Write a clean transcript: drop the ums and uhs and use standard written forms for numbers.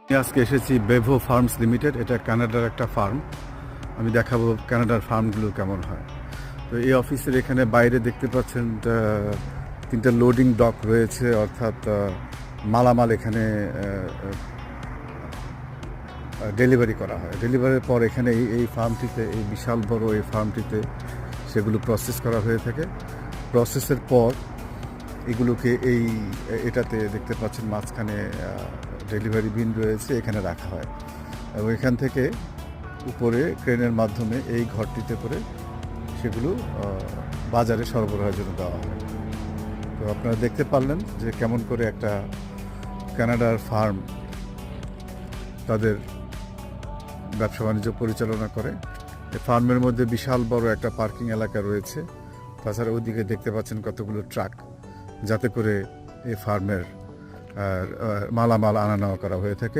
আমি আজকে এসেছি বেভো ফার্মস লিমিটেড। এটা কানাডার একটা ফার্ম। আমি দেখাবো কানাডার ফার্মগুলো কেমন হয়। তো এই অফিসের এখানে বাইরে দেখতে পাচ্ছেন তিনটা লোডিং ডক রয়েছে, অর্থাৎ মালামাল এখানে ডেলিভারি করা হয়। ডেলিভারির পর এখানে এই ফার্মটিতে, এই বিশাল বড় এই ফার্মটিতে সেগুলো প্রসেস করা হয়ে থাকে। প্রসেসের পর এগুলোকে এটাতে দেখতে পাচ্ছেন মাঝখানে ডেলিভারি বিন রয়েছে, এখানে রাখা হয় এবং এখান থেকে উপরে ক্রেনের মাধ্যমে এই ঘরটিতে করে সেগুলো বাজারে সরবরাহের জন্য দেওয়া হয়। তো আপনারা দেখতে পারলেন যে কেমন করে একটা কানাডার ফার্ম তাদের ব্যবসা বাণিজ্য পরিচালনা করে। এই ফার্মের মধ্যে বিশাল বড় একটা পার্কিং এলাকা রয়েছে। তাছাড়া ওইদিকে দেখতে পাচ্ছেন কতগুলো ট্রাক, যাতে করে এই ফার্মের মালামাল আনা নেওয়া করা হয়ে থাকে।